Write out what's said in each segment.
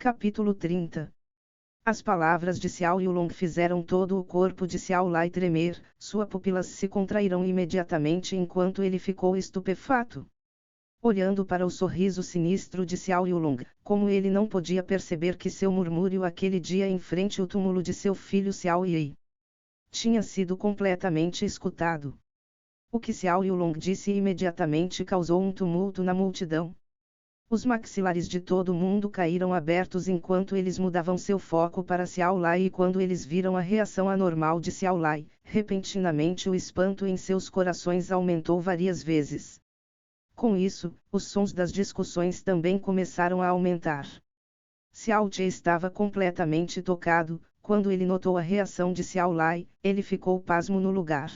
Capítulo 30. As palavras de Xiao Yulong fizeram todo o corpo de Xiao Lai tremer, suas pupilas se contraíram imediatamente enquanto ele ficou estupefato. Olhando para o sorriso sinistro de Xiao Yulong, como ele não podia perceber que seu murmúrio aquele dia em frente ao túmulo de seu filho Xiao Yi tinha sido completamente escutado. O que Xiao Yulong disse imediatamente causou um tumulto na multidão. Os maxilares de todo mundo caíram abertos enquanto eles mudavam seu foco para Xiao Lai, e quando eles viram a reação anormal de Xiao Lai, repentinamente o espanto em seus corações aumentou várias vezes. Com isso, os sons das discussões também começaram a aumentar. Xiao Che estava completamente tocado. Quando ele notou a reação de Xiao Lai, ele ficou pasmo no lugar.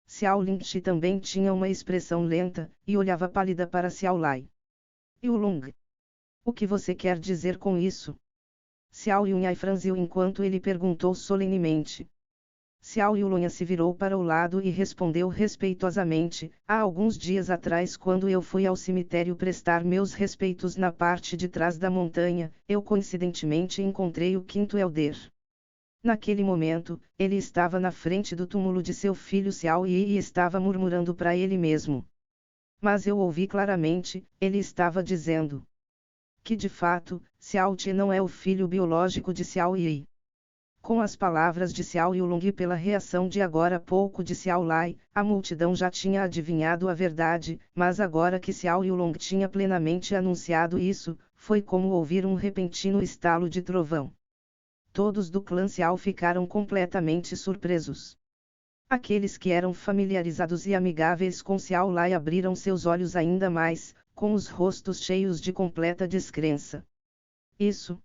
Xiao Lingxi também tinha uma expressão lenta, e olhava pálida para Xiao Lai. Yulong. O que você quer dizer com isso? Xiao Yunhai franziu enquanto ele perguntou solenemente. Xiao Yulong se virou para o lado e respondeu respeitosamente: há alguns dias atrás, quando eu fui ao cemitério prestar meus respeitos na parte de trás da montanha, eu coincidentemente encontrei o quinto Elder. Naquele momento, ele estava na frente do túmulo de seu filho Xiao Yi e estava murmurando para ele mesmo. Mas eu ouvi claramente, ele estava dizendo que de fato, Xiao Che não é o filho biológico de Xiao Yi. Com as palavras de Xiao Yulong e pela reação de agora há pouco de Xiao Lai, a multidão já tinha adivinhado a verdade, mas agora que Xiao Yulong tinha plenamente anunciado isso, foi como ouvir um repentino estalo de trovão. Todos do clã Xiao ficaram completamente surpresos. Aqueles que eram familiarizados e amigáveis com Xiao Lai abriram seus olhos ainda mais, com os rostos cheios de completa descrença. Isso.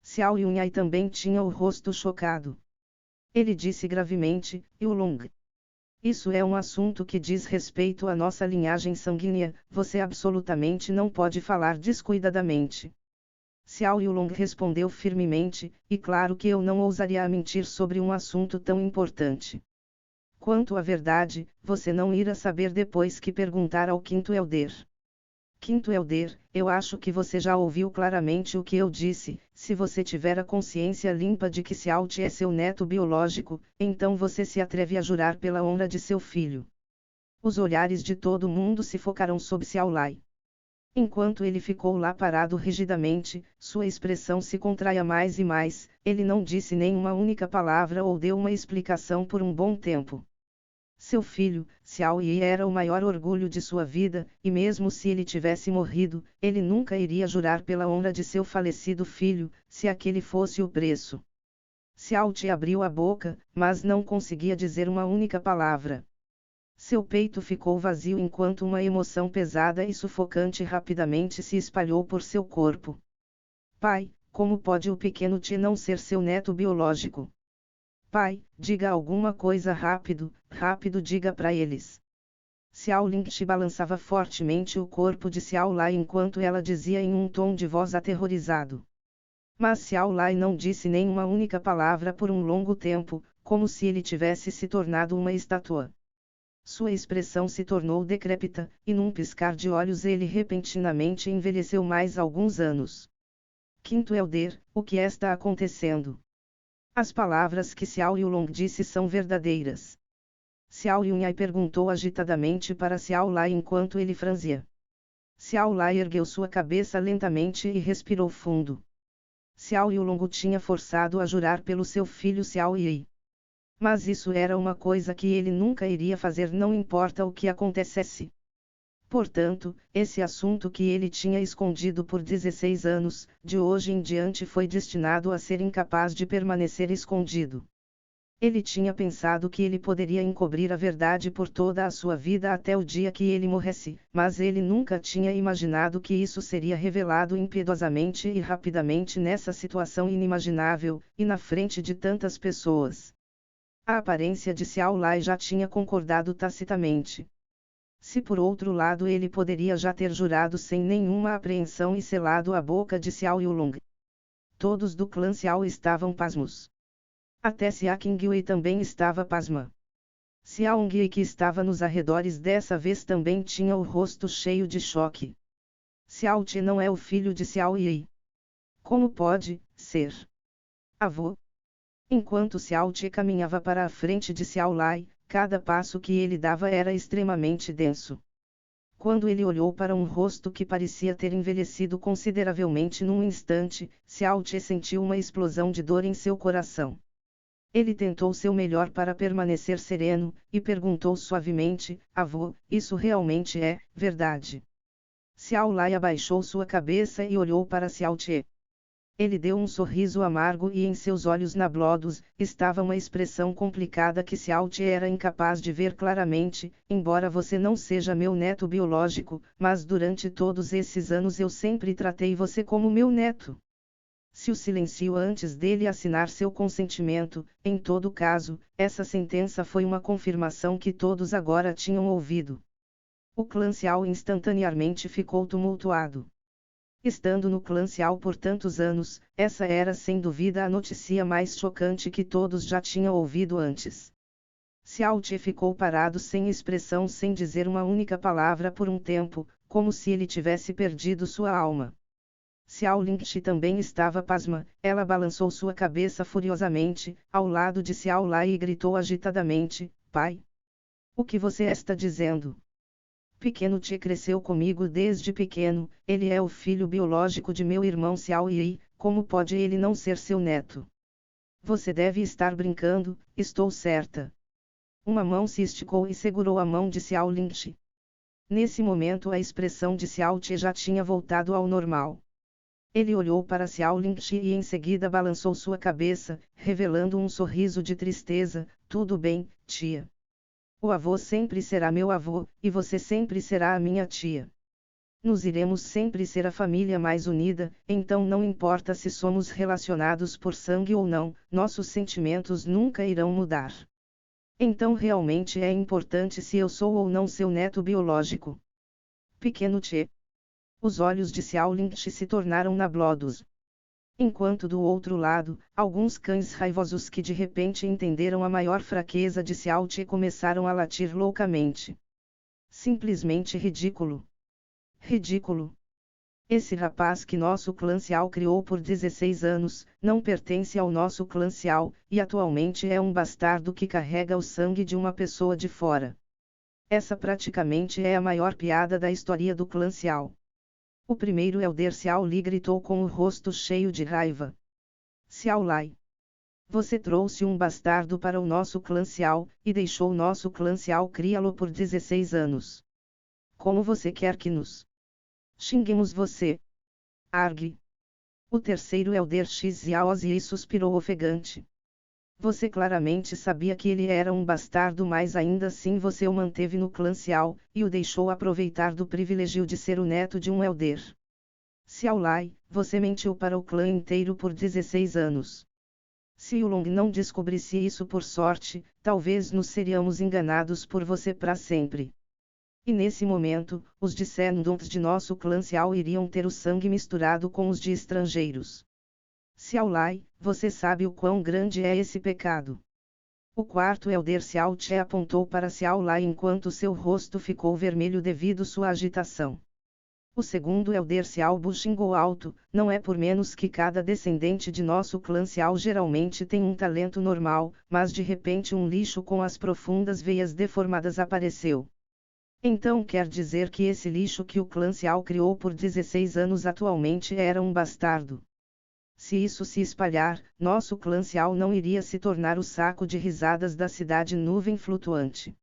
Xiao Yunhai também tinha o rosto chocado. Ele disse gravemente: Yulong. Isso é um assunto que diz respeito à nossa linhagem sanguínea, você absolutamente não pode falar descuidadamente. Xiao Yulong respondeu firmemente: e claro que eu não ousaria mentir sobre um assunto tão importante. Quanto à verdade, você não irá saber depois que perguntar ao quinto Elder. Quinto Elder, eu acho que você já ouviu claramente o que eu disse. Se você tiver a consciência limpa de que Xiao Che é seu neto biológico, então você se atreve a jurar pela honra de seu filho. Os olhares de todo mundo se focaram sobre Xiao Lai. Enquanto ele ficou lá parado rigidamente, sua expressão se contraía mais e mais, ele não disse nenhuma única palavra ou deu uma explicação por um bom tempo. Seu filho, Xiao Yi, era o maior orgulho de sua vida, e mesmo se ele tivesse morrido, ele nunca iria jurar pela honra de seu falecido filho, se aquele fosse o preço. Xiao Che abriu a boca, mas não conseguia dizer uma única palavra. Seu peito ficou vazio enquanto uma emoção pesada e sufocante rapidamente se espalhou por seu corpo. Pai, como pode o pequeno Che não ser seu neto biológico? Pai, diga alguma coisa rápido, rápido, diga para eles. Xiao Lingxi balançava fortemente o corpo de Xiao Lai enquanto ela dizia em um tom de voz aterrorizado. Mas Xiao Lai não disse nenhuma única palavra por um longo tempo, como se ele tivesse se tornado uma estátua. Sua expressão se tornou decrépita, e num piscar de olhos ele repentinamente envelheceu mais alguns anos. Quinto Elder, o que está acontecendo? As palavras que Xiao Yulong disse são verdadeiras. Xiao Yunhai perguntou agitadamente para Xiao Lai enquanto ele franzia. Xiao Lai ergueu sua cabeça lentamente e respirou fundo. Xiao Yulong o tinha forçado a jurar pelo seu filho Xiao Yi. Mas isso era uma coisa que ele nunca iria fazer, não importa o que acontecesse. Portanto, esse assunto que ele tinha escondido por 16 anos, de hoje em diante foi destinado a ser incapaz de permanecer escondido. Ele tinha pensado que ele poderia encobrir a verdade por toda a sua vida até o dia que ele morresse, mas ele nunca tinha imaginado que isso seria revelado impiedosamente e rapidamente nessa situação inimaginável, e na frente de tantas pessoas. A aparência de Xiao Lai já tinha concordado tacitamente. Se por outro lado ele poderia já ter jurado sem nenhuma apreensão e selado a boca de Xiao Yulong. Todos do clã Xiao estavam pasmos. Até Xia Qingyue também estava pasma. Xiao Ngui, que estava nos arredores dessa vez, também tinha o rosto cheio de choque. Xiao Che não é o filho de Xiao Yi. Como pode ser? Avô. Enquanto Xiao Te caminhava para a frente de Xiao Lai, cada passo que ele dava era extremamente denso. Quando ele olhou para um rosto que parecia ter envelhecido consideravelmente num instante, Xiao Te sentiu uma explosão de dor em seu coração. Ele tentou seu melhor para permanecer sereno, e perguntou suavemente: avô, isso realmente é verdade? Xiao Lai abaixou sua cabeça e olhou para Xiao Te. Ele deu um sorriso amargo e em seus olhos nablodos, estava uma expressão complicada que Xiao Te era incapaz de ver claramente. Embora você não seja meu neto biológico, mas durante todos esses anos eu sempre tratei você como meu neto. Se o silenciou antes dele assinar seu consentimento, em todo caso, essa sentença foi uma confirmação que todos agora tinham ouvido. O clã Xiao instantaneamente ficou tumultuado. Estando no clã Xiao por tantos anos, essa era sem dúvida a notícia mais chocante que todos já tinham ouvido antes. Xiao Te ficou parado sem expressão, sem dizer uma única palavra por um tempo, como se ele tivesse perdido sua alma. Xiao Lingxi também estava pasma, ela balançou sua cabeça furiosamente, ao lado de Xiao Lai e gritou agitadamente: pai! O que você está dizendo? Pequeno Te cresceu comigo desde pequeno, ele é o filho biológico de meu irmão Xiao Yi, como pode ele não ser seu neto? Você deve estar brincando, estou certa. Uma mão se esticou e segurou a mão de Xiao Lingxi. Nesse momento a expressão de Xiao Te já tinha voltado ao normal. Ele olhou para Xiao Lingxi e em seguida balançou sua cabeça, revelando um sorriso de tristeza: tudo bem, tia. O avô sempre será meu avô, e você sempre será a minha tia. Nós iremos sempre ser a família mais unida, então não importa se somos relacionados por sangue ou não, nossos sentimentos nunca irão mudar. Então realmente é importante se eu sou ou não seu neto biológico. Pequeno Te. Os olhos de Xiao Lingxi se tornaram nablosos. Enquanto do outro lado, alguns cães raivosos que de repente entenderam a maior fraqueza de Xiao Te começaram a latir loucamente. Simplesmente ridículo. Ridículo. Esse rapaz que nosso clã Xiao criou por 16 anos, não pertence ao nosso clã Xiao, e atualmente é um bastardo que carrega o sangue de uma pessoa de fora. Essa praticamente é a maior piada da história do clã Xiao. O primeiro elder Xiao Li gritou com o rosto cheio de raiva. Xiao Lai. Você trouxe um bastardo para o nosso clã Xiao, e deixou nosso clã Xiao criá-lo por 16 anos. Como você quer que nos xinguemos você? Argue. O terceiro elder Xiaozi suspirou ofegante. Você claramente sabia que ele era um bastardo, mas ainda assim você o manteve no clã Xiao, e o deixou aproveitar do privilégio de ser o neto de um elder. Xiao Lai, você mentiu para o clã inteiro por 16 anos. Se Yulong não descobrisse isso por sorte, talvez nos seríamos enganados por você para sempre. E nesse momento, os descendentes de nosso clã Xiao iriam ter o sangue misturado com os de estrangeiros. Xiao Lai, você sabe o quão grande é esse pecado. O quarto elder Xiao Te apontou para Xiao Lai enquanto seu rosto ficou vermelho devido sua agitação. O segundo elder Xiao Bu xingou alto: não é por menos que cada descendente de nosso clã Xiao geralmente tem um talento normal, mas de repente um lixo com as profundas veias deformadas apareceu. Então quer dizer que esse lixo que o clã Xiao criou por 16 anos atualmente era um bastardo. Se isso se espalhar, nosso clã Xiao não iria se tornar o saco de risadas da cidade nuvem flutuante.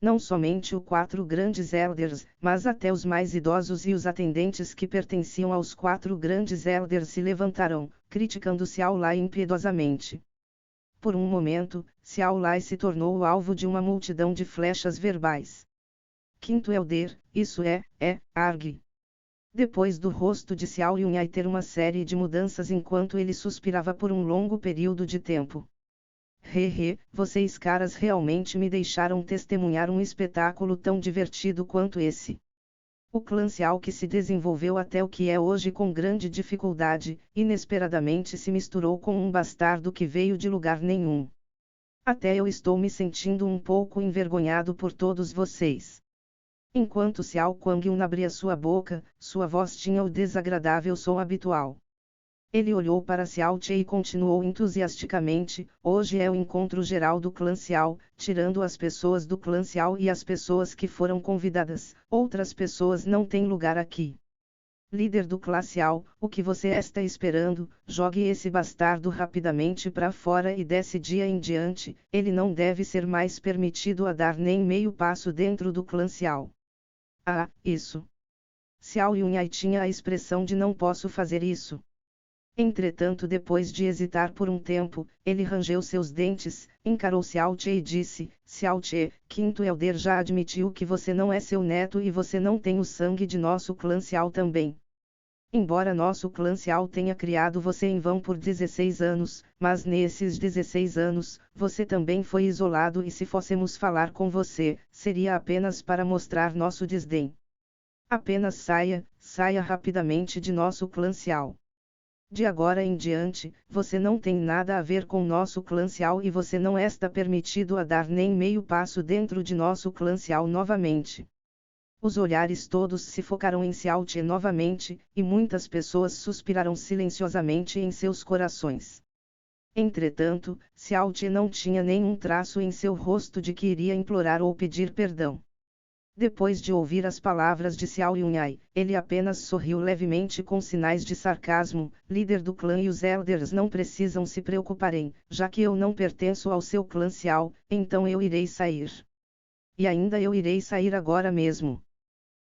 Não somente os 4 grandes elders, mas até os mais idosos e os atendentes que pertenciam aos 4 grandes elders se levantaram, criticando Xiao Lai impiedosamente. Por um momento, Xiao Lai se tornou o alvo de uma multidão de flechas verbais. Quinto elder, isso argue. Depois do rosto de Xiao Yunhai ter uma série de mudanças enquanto ele suspirava por um longo período de tempo. Vocês caras realmente me deixaram testemunhar um espetáculo tão divertido quanto esse. O clã Xiao que se desenvolveu até o que é hoje com grande dificuldade, inesperadamente se misturou com um bastardo que veio de lugar nenhum. Até eu estou me sentindo um pouco envergonhado por todos vocês. Enquanto Xiao Guangyun abria sua boca, sua voz tinha o desagradável som habitual. Ele olhou para Xiao Che e continuou entusiasticamente: hoje é o encontro geral do clã Xiao, tirando as pessoas do clã Xiao e as pessoas que foram convidadas, outras pessoas não têm lugar aqui. Líder do clã Xiao, o que você está esperando? Jogue esse bastardo rapidamente para fora e desse dia em diante, ele não deve ser mais permitido a dar nem meio passo dentro do clã Xiao. Ah, isso. Xiao Yunhai tinha a expressão de não posso fazer isso. Entretanto, depois de hesitar por um tempo, ele rangeu seus dentes, encarou Xiao Che e disse: Xiao Che, quinto elder já admitiu que você não é seu neto e você não tem o sangue de nosso clã Xiao também. Embora nosso clã Xiao tenha criado você em vão por 16 anos, mas nesses 16 anos, você também foi isolado e se fôssemos falar com você, seria apenas para mostrar nosso desdém. Apenas saia rapidamente de nosso clã Xiao. De agora em diante, você não tem nada a ver com nosso clã Xiao e você não está permitido a dar nem meio passo dentro de nosso clã Xiao novamente. Os olhares todos se focaram em Xiao Che novamente, e muitas pessoas suspiraram silenciosamente em seus corações. Entretanto, Xiao Che não tinha nenhum traço em seu rosto de que iria implorar ou pedir perdão. Depois de ouvir as palavras de Xiao Yunhai, ele apenas sorriu levemente com sinais de sarcasmo: líder do clã e os elders não precisam se preocuparem, já que eu não pertenço ao seu clã Xiao, então eu irei sair. E ainda eu irei sair agora mesmo.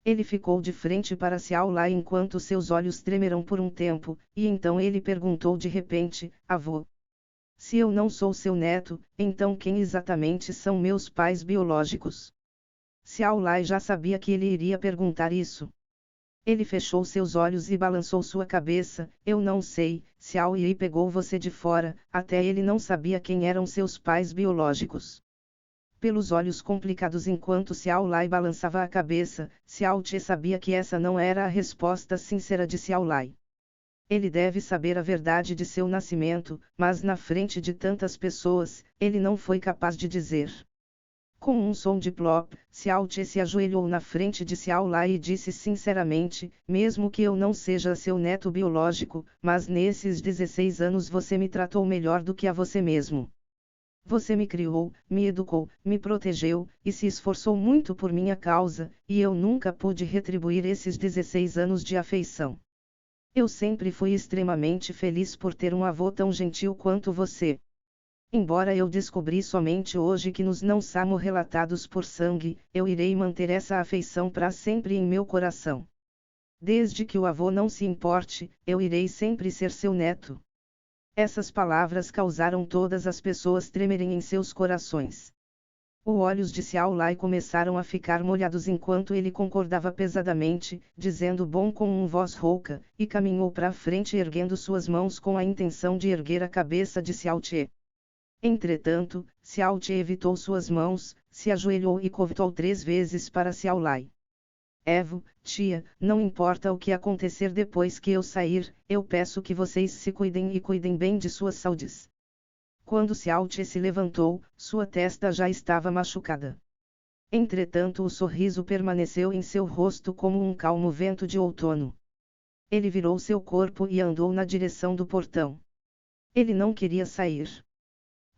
Ele ficou de frente para Xiao Lai enquanto seus olhos tremeram por um tempo, e então ele perguntou de repente: avô? Se eu não sou seu neto, então quem exatamente são meus pais biológicos? Xiao Lai já sabia que ele iria perguntar isso. Ele fechou seus olhos e balançou sua cabeça: eu não sei, Xiao Yi pegou você de fora, até ele não sabia quem eram seus pais biológicos. Pelos olhos complicados enquanto Xiao Lai balançava a cabeça, Xiao Che sabia que essa não era a resposta sincera de Xiao Lai. Ele deve saber a verdade de seu nascimento, mas na frente de tantas pessoas, ele não foi capaz de dizer. Com um som de plop, Xiao Che se ajoelhou na frente de Xiao Lai e disse sinceramente: mesmo que eu não seja seu neto biológico, mas nesses 16 anos você me tratou melhor do que a você mesmo. Você me criou, me educou, me protegeu, e se esforçou muito por minha causa, e eu nunca pude retribuir esses 16 anos de afeição. Eu sempre fui extremamente feliz por ter um avô tão gentil quanto você. Embora eu descobri somente hoje que nos não somos relatados por sangue, eu irei manter essa afeição para sempre em meu coração. Desde que o avô não se importe, eu irei sempre ser seu neto. Essas palavras causaram todas as pessoas tremerem em seus corações. Os olhos de Xiao Lai começaram a ficar molhados enquanto ele concordava pesadamente, dizendo bom com uma voz rouca, e caminhou para frente erguendo suas mãos com a intenção de erguer a cabeça de Xiao Che. Entretanto, Xiao Che evitou suas mãos, se ajoelhou e covetou 3 vezes para Xiao Lai. Evo, tia, não importa o que acontecer depois que eu sair, eu peço que vocês se cuidem e cuidem bem de suas saúdes. Quando Xiao Che se levantou, sua testa já estava machucada. Entretanto, o sorriso permaneceu em seu rosto como um calmo vento de outono. Ele virou seu corpo e andou na direção do portão. Ele não queria sair.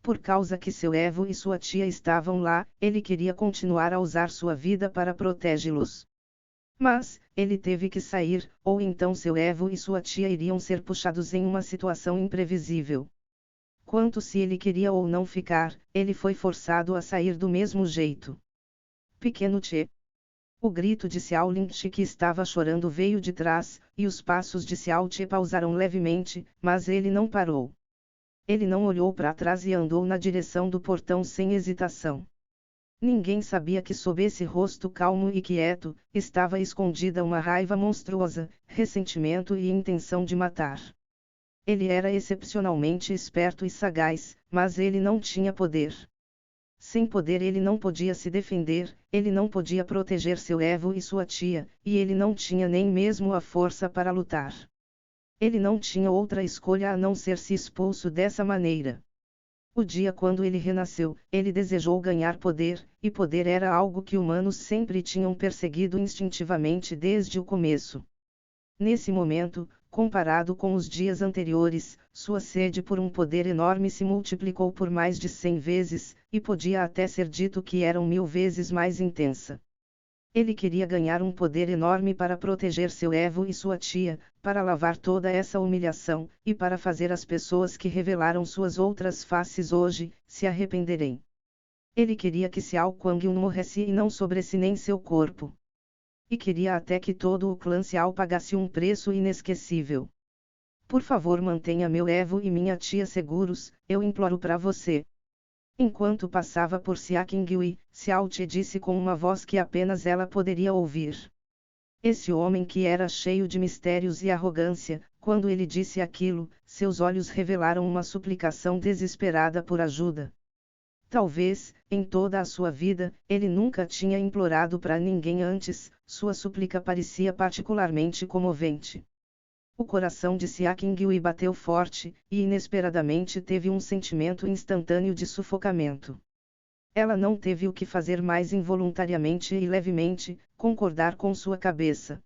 Por causa que seu Evo e sua tia estavam lá, ele queria continuar a usar sua vida para protegê-los. Mas, ele teve que sair, ou então seu Evo e sua tia iriam ser puxados em uma situação imprevisível. Quanto se ele queria ou não ficar, ele foi forçado a sair do mesmo jeito. Pequeno Che. O grito de Xiao Lingchi que estava chorando veio de trás, e os passos de Xiao Che pausaram levemente, mas ele não parou. Ele não olhou para trás e andou na direção do portão sem hesitação. Ninguém sabia que sob esse rosto calmo e quieto, estava escondida uma raiva monstruosa, ressentimento e intenção de matar. Ele era excepcionalmente esperto e sagaz, mas ele não tinha poder. Sem poder ele não podia se defender, ele não podia proteger seu Evo e sua tia, e ele não tinha nem mesmo a força para lutar. Ele não tinha outra escolha a não ser se expulso dessa maneira. O dia quando ele renasceu, ele desejou ganhar poder, e poder era algo que humanos sempre tinham perseguido instintivamente desde o começo. Nesse momento, comparado com os dias anteriores, sua sede por um poder enorme se multiplicou por mais de 100 vezes, e podia até ser dito que era 1000 vezes mais intensa. Ele queria ganhar um poder enorme para proteger seu Evo e sua tia, para lavar toda essa humilhação, e para fazer as pessoas que revelaram suas outras faces hoje, se arrependerem. Ele queria que Xiao Kuang-Yun morresse e não sobresse nem seu corpo. E queria até que todo o clã Xiao pagasse um preço inesquecível. Por favor, mantenha meu Evo e minha tia seguros, eu imploro para você. Enquanto passava por Xia Qingyue, Xiao Ti disse com uma voz que apenas ela poderia ouvir. Esse homem que era cheio de mistérios e arrogância, quando ele disse aquilo, seus olhos revelaram uma suplicação desesperada por ajuda. Talvez, em toda a sua vida, ele nunca tinha implorado para ninguém antes, sua súplica parecia particularmente comovente. O coração de Xia Qingyue bateu forte, e inesperadamente teve um sentimento instantâneo de sufocamento. Ela não teve o que fazer mais involuntariamente e levemente, concordar com sua cabeça.